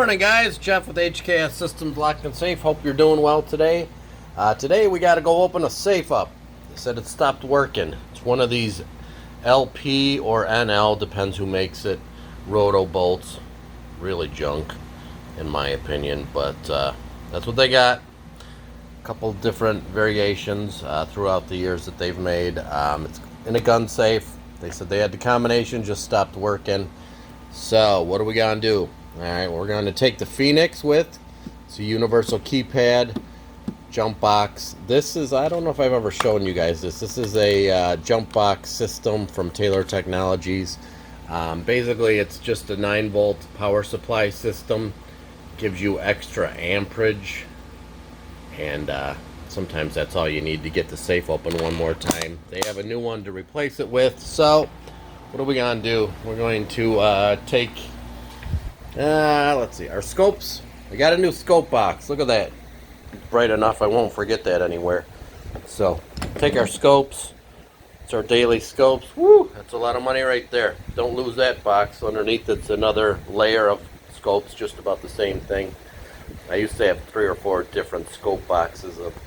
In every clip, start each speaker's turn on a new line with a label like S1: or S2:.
S1: morning, guys. Jeff with HKS Systems Lock Safe. Hope you're doing well today. Today we got to go open a safe up. They said it stopped working. It's one of these LP or NL, depends who makes it, roto bolts. Really junk, in my opinion, but that's what they got. A couple different variations throughout the years that they've made. It's in a gun safe. They said they had the combination, just stopped working. So what are we gonna do? Alright, we're going to take the Phoenix with. It's a universal keypad jump box. This is, I don't know if I've ever shown you guys this. This is a jump box system from Taylor Technologies. Basically, it's just a 9-volt power supply system. Gives you extra amperage. And sometimes that's all you need to get the safe open one more time. They have a new one to replace it with. So, what are we going to do? We're going to take... let's see, our scopes. I got a new scope box. Look at that. It's bright enough I won't forget that anywhere. So, take our scopes. It's our daily scopes. Woo! That's a lot of money right there. Don't lose that box. Underneath it's another layer of scopes, just about the same thing. I used to have 3 or 4 different scope boxes of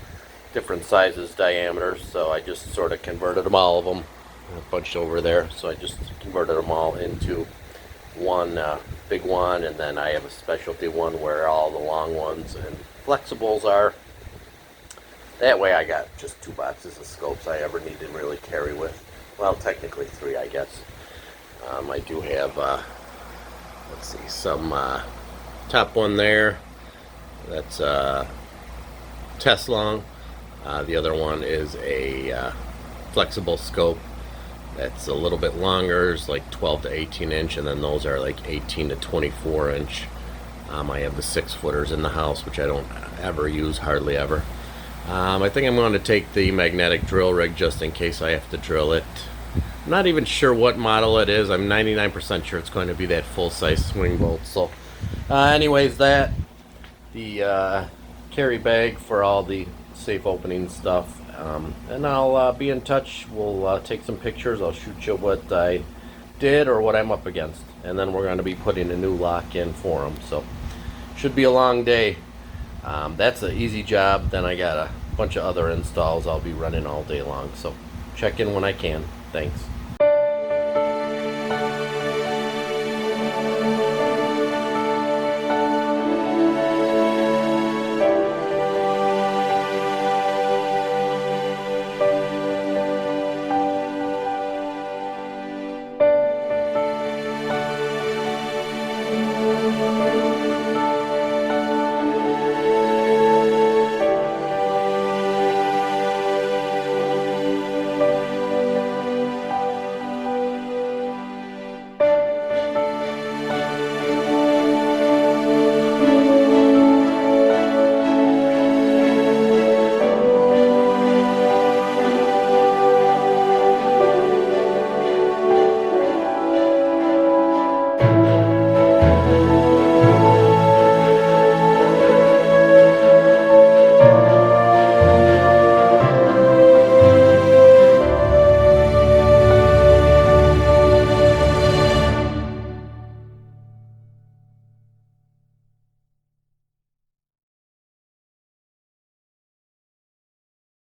S1: different sizes, diameters, so I just sort of converted them, all of them. A bunch over there, so I just converted them all into one big one, and then I have a specialty one where all the long ones and flexibles are. That way I got just 2 boxes of scopes I ever need to really carry with. Well, technically 3, I guess. I do have, let's see, some top one there. That's test long. The other one is a flexible scope. That's a little bit longer. It's like 12 to 18 inch, and then those are like 18 to 24 inch. I have the 6-footers in the house, which I don't ever use, hardly ever. I think I'm going to take the magnetic drill rig just in case I have to drill it. I'm not even sure what model it is. I'm 99% sure it's going to be that full-size swing bolt. So, anyways, that the carry bag for all the safe opening stuff. And I'll be in touch. We'll take some pictures. I'll shoot you what I did or what I'm up against, and then we're going to be putting a new lock in for them. So should be a long day. That's an easy job. Then I got a bunch of other installs I'll be running all day long. So check in when I can. Thanks.